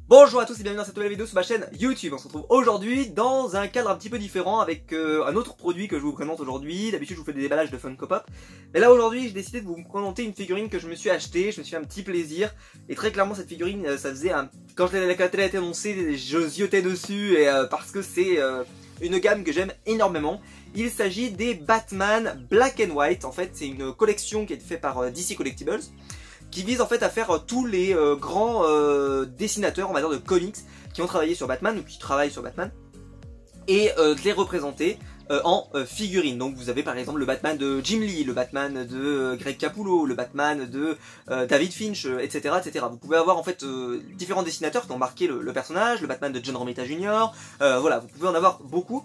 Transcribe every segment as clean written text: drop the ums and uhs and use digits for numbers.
Bonjour à tous et bienvenue dans cette nouvelle vidéo sur ma chaîne YouTube. On se retrouve aujourd'hui dans un cadre un petit peu différent avec un autre produit que je vous présente aujourd'hui. D'habitude je vous fais des déballages de Funko Pop. Mais là aujourd'hui j'ai décidé de vous présenter une figurine que je me suis achetée. Je me suis fait un petit plaisir. Et très clairement cette figurine, ça faisait un... Quand elle a été annoncée, je ziotais dessus et, parce que c'est une gamme que j'aime énormément. Il s'agit des Batman Black and White. En fait c'est une collection qui a été faite par DC Collectibles, qui vise en fait à faire tous les grands dessinateurs, on va dire, de comics qui ont travaillé sur Batman ou qui travaillent sur Batman, et de les représenter en figurines. Donc vous avez par exemple le Batman de Jim Lee, le Batman de Greg Capullo, le Batman de David Finch, etc., etc. Vous pouvez avoir en fait différents dessinateurs qui ont marqué le personnage, le Batman de John Romita Jr., voilà, vous pouvez en avoir beaucoup.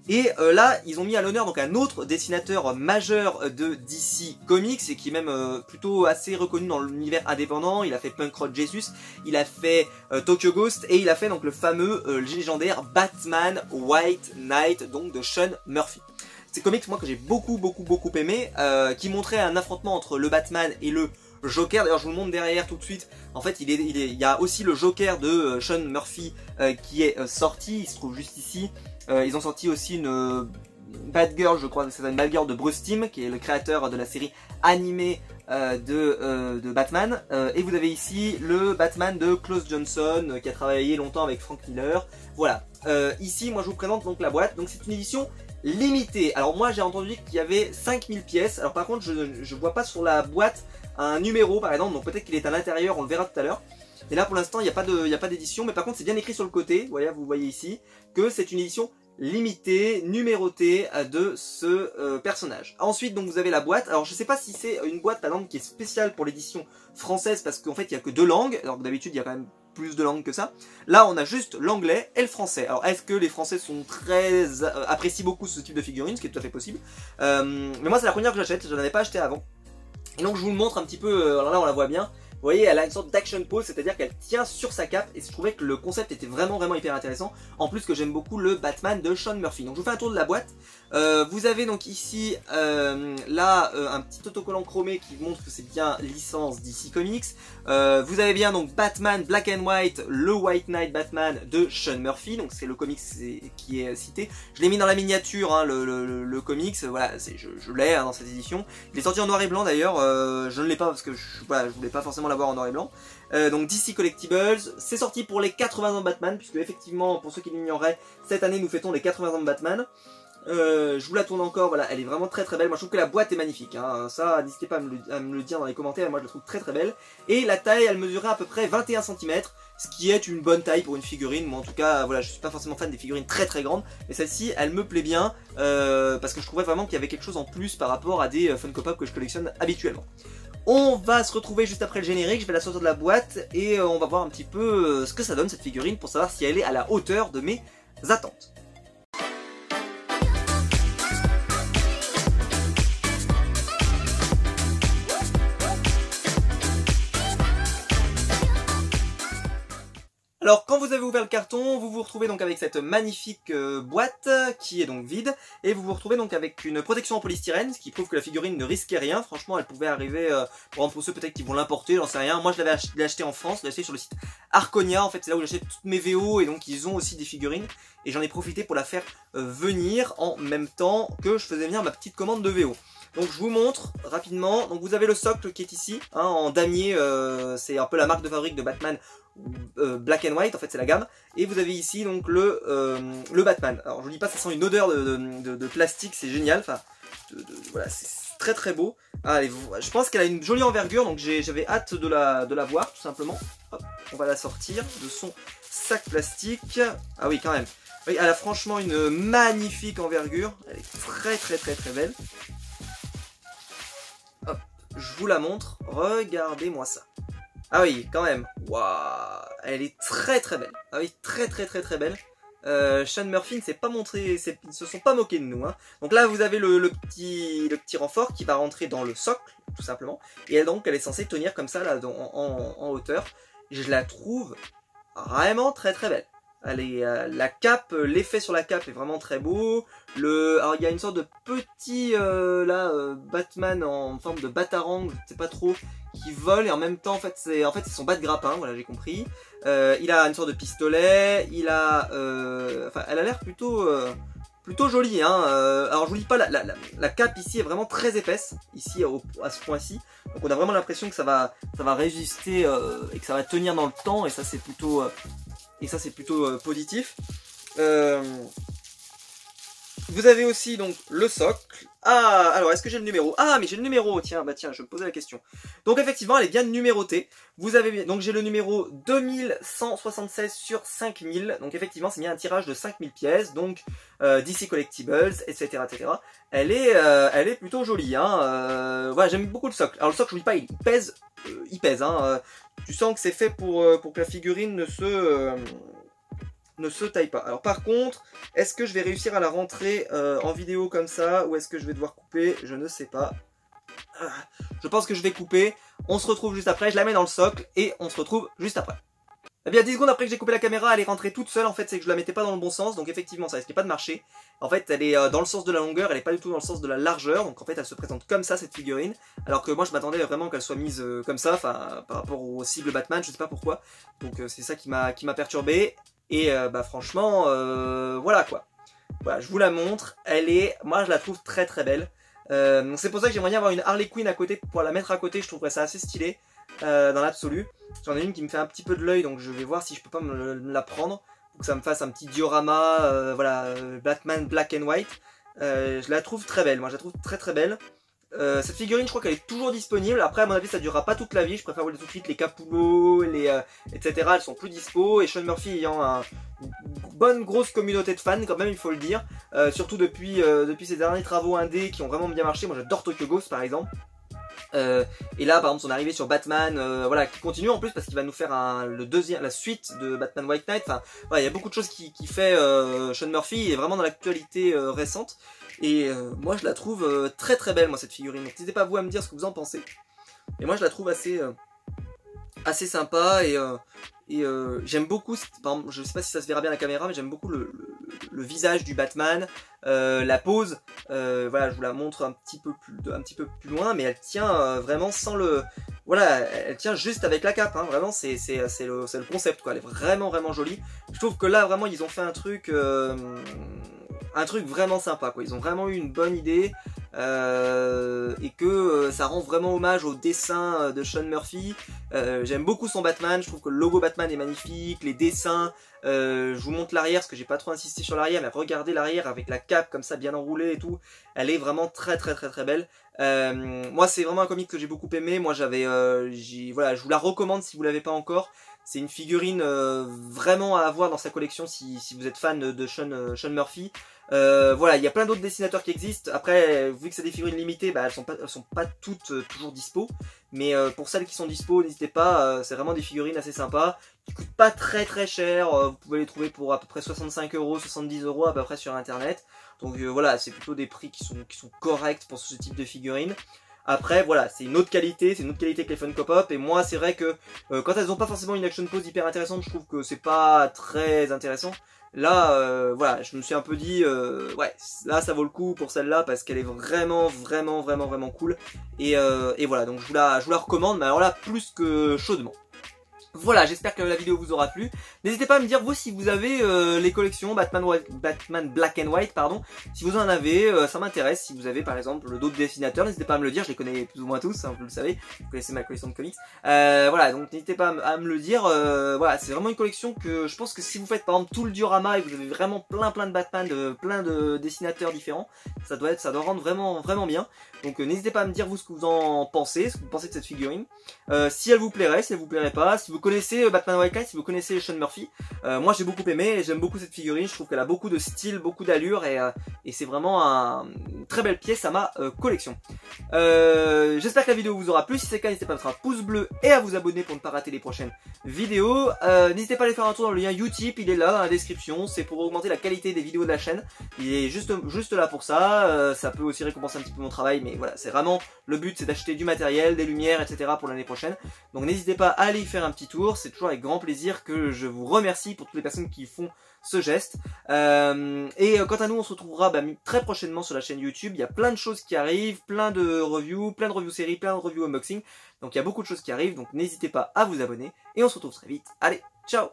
Et là, ils ont mis à l'honneur donc un autre dessinateur majeur de DC Comics et qui est même plutôt assez reconnu dans l'univers indépendant. Il a fait Punk Rock Jesus, il a fait Tokyo Ghost et il a fait donc le fameux légendaire Batman White Knight, donc de Sean Murphy. C'est comics moi que j'ai beaucoup aimé, qui montrait un affrontement entre le Batman et le Joker. D'ailleurs je vous le montre derrière tout de suite. En fait il y a aussi le Joker de Sean Murphy qui est sorti, il se trouve juste ici. Ils ont sorti aussi une Batgirl, je crois, c'est une Batgirl de Bruce Timm, qui est le créateur de la série animée de Batman. Et vous avez ici le Batman de Klaus Johnson, qui a travaillé longtemps avec Frank Miller. Voilà. Ici, moi je vous présente donc la boîte. Donc c'est une édition limitée. Alors moi j'ai entendu qu'il y avait 5000 pièces. Alors par contre je vois pas sur la boîte un numéro par exemple, donc peut-être qu'il est à l'intérieur, on le verra tout à l'heure. Et là pour l'instant il n'y a pas d'édition, mais par contre c'est bien écrit sur le côté, voilà, vous voyez ici, que c'est une édition limitée, numérotée de ce personnage. Ensuite donc vous avez la boîte. Alors je sais pas si c'est une boîte par exemple qui est spéciale pour l'édition française, parce qu'en fait il n'y a que 2 langues, alors que d'habitude il y a quand même plus de langues que ça. Là on a juste l'anglais et le français. Alors est-ce que les français sont très apprécient beaucoup ce type de figurine, ce qui est tout à fait possible. Mais moi c'est la première que j'achète, je n'en avais pas acheté avant. Et donc je vous le montre un petit peu, alors là on la voit bien. Vous voyez, elle a une sorte d'action pose, c'est-à-dire qu'elle tient sur sa cape, et je trouvais que le concept était vraiment hyper intéressant. En plus que j'aime beaucoup le Batman de Sean Murphy. Donc je vous fais un tour de la boîte. Vous avez donc ici là un petit autocollant chromé qui montre que c'est bien licence DC Comics. Vous avez bien donc Batman Black and White, le White Knight Batman de Sean Murphy. Donc c'est le comics qui est cité. Je l'ai mis dans la miniature, hein, le comics. Voilà, je l'ai hein, dans cette édition. Il est sorti en noir et blanc d'ailleurs. Je ne l'ai pas parce que voilà, je voulais pas forcément l'avoir en noir et blanc. Donc DC Collectibles, c'est sorti pour les 80 ans de Batman, puisque effectivement, pour ceux qui l'ignoreraient, cette année nous fêtons les 80 ans de Batman. Je vous la tourne encore, voilà, elle est vraiment très belle. Moi je trouve que la boîte est magnifique, hein. Ça n'hésitez pas à me le dire dans les commentaires, moi je la trouve très belle. Et la taille, elle mesurait à peu près 21 cm, ce qui est une bonne taille pour une figurine. Moi en tout cas, voilà, je suis pas forcément fan des figurines très grandes, mais celle-ci, elle me plaît bien, parce que je trouvais vraiment qu'il y avait quelque chose en plus par rapport à des Funko Pop que je collectionne habituellement. On va se retrouver juste après le générique, je vais la sortir de la boîte et on va voir un petit peu ce que ça donne cette figurine pour savoir si elle est à la hauteur de mes attentes. Alors quand vous avez ouvert le carton, vous vous retrouvez donc avec cette magnifique boîte qui est donc vide, et vous vous retrouvez donc avec une protection en polystyrène, ce qui prouve que la figurine ne risquait rien. Franchement elle pouvait arriver, pour ceux peut-être qui vont l'importer, j'en sais rien. Moi je l'avais acheté en France, je l'ai acheté sur le site Arconia, en fait c'est là où j'achète toutes mes VO, et donc ils ont aussi des figurines, et j'en ai profité pour la faire venir en même temps que je faisais venir ma petite commande de VO. Donc je vous montre rapidement. Donc vous avez le socle qui est ici, hein, en damier, c'est un peu la marque de fabrique de Batman Black and White, en fait c'est la gamme. Et vous avez ici donc le Batman. Alors je vous dis pas, ça sent une odeur de plastique, c'est génial. Enfin, voilà, c'est très beau. Allez, je pense qu'elle a une jolie envergure, donc j'avais hâte de la voir tout simplement. Hop, on va la sortir de son sac plastique. Ah oui, quand même. Oui, elle a franchement une magnifique envergure. Elle est très belle. Hop, je vous la montre. Regardez-moi ça. Ah oui, quand même. Waouh, elle est très belle. Ah oui, très belle. Sean Murphy ne s'est pas montré, ils se sont pas moqués de nous, hein. Donc là, vous avez le petit renfort qui va rentrer dans le socle, tout simplement. Et donc, elle est censée tenir comme ça là, en hauteur. Je la trouve vraiment très belle. Elle est, la cape, l'effet sur la cape est vraiment très beau. Alors il y a une sorte de petit Batman en forme de batarang, je ne sais pas trop, qui vole et en même temps en fait c'est son bas de grappin, voilà j'ai compris. Il a une sorte de pistolet, il a enfin elle a l'air plutôt jolie hein. Alors je vous dis pas la cape ici est vraiment très épaisse ici à ce point-ci. Donc on a vraiment l'impression que ça va résister et que ça va tenir dans le temps et ça c'est plutôt positif. Vous avez aussi donc le socle. Ah, alors est-ce que j'ai le numéro? Ah, mais j'ai le numéro, tiens, bah tiens, je me posais la question. Donc effectivement, elle est bien numérotée. Vous avez donc j'ai le numéro 2176 sur 5000. Donc effectivement, c'est bien un tirage de 5000 pièces, donc DC Collectibles, etc., etc. Elle est plutôt jolie, hein. Voilà, j'aime beaucoup le socle. Alors le socle, je vous dis pas, il pèse, hein. Tu sens que c'est fait pour que la figurine ne se taille pas. Alors par contre, est-ce que je vais réussir à la rentrer en vidéo comme ça ou est-ce que je vais devoir couper? Je ne sais pas. Je pense que je vais couper. On se retrouve juste après. Je la mets dans le socle et on se retrouve juste après. Eh bien 10 secondes après que j'ai coupé la caméra, elle est rentrée toute seule. En fait, c'est que je la mettais pas dans le bon sens. Donc effectivement, ça risquait pas de marcher. En fait, elle est dans le sens de la longueur. Elle est pas du tout dans le sens de la largeur. Donc en fait, elle se présente comme ça, cette figurine. Alors que moi, je m'attendais vraiment qu'elle soit mise comme ça. Enfin, par rapport aux cibles Batman, je sais pas pourquoi. Donc c'est ça qui m'a perturbé. Et bah franchement, voilà quoi. Voilà, je vous la montre. Moi je la trouve très très belle. C'est pour ça que j'aimerais bien avoir une Harley Quinn à côté pour la mettre à côté. Je trouverais ça assez stylé dans l'absolu. J'en ai une qui me fait un petit peu de l'œil, donc je vais voir si je peux pas me la prendre pour que ça me fasse un petit diorama. Voilà, Batman Black and White. Je la trouve très belle. Moi je la trouve très très belle. Cette figurine, je crois qu'elle est toujours disponible. Après, à mon avis, ça durera pas toute la vie. Je préfère vous le dire tout de suite. Les Capullo, etc. Elles sont plus dispo. Et Sean Murphy ayant une bonne grosse communauté de fans, quand même, il faut le dire. Surtout depuis ses derniers travaux indés qui ont vraiment bien marché. Moi, j'adore Tokyo Ghost, par exemple. Et là, par exemple, son arrivée sur Batman, voilà, qui continue en plus parce qu'il va nous faire la suite de Batman White Knight. Enfin, voilà, il y a beaucoup de choses qui fait Sean Murphy. Il est vraiment dans l'actualité récente. Et moi je la trouve très très belle, moi cette figurine. Donc n'hésitez pas vous à me dire ce que vous en pensez. Et moi je la trouve assez sympa et j'aime beaucoup, par exemple, je sais pas si ça se verra bien à la caméra, mais j'aime beaucoup le visage du Batman, la pose, voilà, je vous la montre un petit peu plus loin, mais elle tient vraiment sans le... Voilà, elle tient juste avec la cape, hein, vraiment c'est le concept quoi, elle est vraiment vraiment jolie. Je trouve que là vraiment ils ont fait un truc vraiment sympa quoi, ils ont vraiment eu une bonne idée et que ça rend vraiment hommage au dessin de Sean Murphy. J'aime beaucoup son Batman, je trouve que le logo Batman est magnifique, les dessins, je vous montre l'arrière parce que j'ai pas trop insisté sur l'arrière, mais regardez l'arrière avec la cape comme ça bien enroulée et tout, elle est vraiment très très très très belle. Moi c'est vraiment un comic que j'ai beaucoup aimé, moi voilà, je vous la recommande si vous l'avez pas encore. C'est une figurine vraiment à avoir dans sa collection si vous êtes fan de Sean Murphy. Voilà, il y a plein d'autres dessinateurs qui existent. Après, vu que c'est des figurines limitées, bah, elles sont pas toutes toujours dispo. Mais pour celles qui sont dispo, n'hésitez pas. C'est vraiment des figurines assez sympas, qui coûtent pas très très cher. Vous pouvez les trouver pour à peu près 65 €, 70 € à peu près sur internet. Donc voilà, c'est plutôt des prix qui sont corrects pour ce type de figurines. Après voilà, c'est une autre qualité que les Funko Pop, et moi c'est vrai que quand elles n'ont pas forcément une action pose hyper intéressante, je trouve que c'est pas très intéressant. Là voilà, je me suis un peu dit ouais, là ça vaut le coup pour celle-là parce qu'elle est vraiment vraiment vraiment vraiment cool, et voilà, donc je vous la recommande, mais alors là plus que chaudement. Voilà, j'espère que la vidéo vous aura plu. N'hésitez pas à me dire vous si vous avez les collections Batman Black and White, pardon. Si vous en avez, ça m'intéresse. Si vous avez par exemple d'autres dessinateurs, n'hésitez pas à me le dire. Je les connais plus ou moins tous, hein, vous le savez. Vous connaissez ma collection de comics. Voilà, donc n'hésitez pas à me le dire. Voilà, c'est vraiment une collection que je pense que si vous faites par exemple tout le diorama et que vous avez vraiment plein de Batman, plein de dessinateurs différents, ça doit rendre vraiment vraiment bien. Donc n'hésitez pas à me dire vous ce que vous en pensez, ce que vous pensez de cette figurine. Si elle vous plairait, si elle vous plairait pas, si vous connaissez Batman White Knight, si vous connaissez Sean Murphy. Moi j'ai beaucoup aimé et j'aime beaucoup cette figurine, je trouve qu'elle a beaucoup de style, beaucoup d'allure, et c'est vraiment une très belle pièce à ma collection. J'espère que la vidéo vous aura plu. Si c'est le cas, n'hésitez pas à mettre un pouce bleu et à vous abonner pour ne pas rater les prochaines vidéos. N'hésitez pas à aller faire un tour dans le lien Utip, il est là dans la description, c'est pour augmenter la qualité des vidéos de la chaîne. Il est juste là pour ça, ça peut aussi récompenser un petit peu mon travail, mais voilà, c'est vraiment le but, c'est d'acheter du matériel, des lumières, etc. pour l'année prochaine. Donc n'hésitez pas à aller y faire un petit tour. retour, c'est toujours avec grand plaisir que je vous remercie pour toutes les personnes qui font ce geste. Quant à nous, on se retrouvera très prochainement sur la chaîne YouTube. Il y a plein de choses qui arrivent, plein de reviews séries, plein de reviews unboxing. Donc il y a beaucoup de choses qui arrivent, donc n'hésitez pas à vous abonner. Et on se retrouve très vite. Allez, ciao!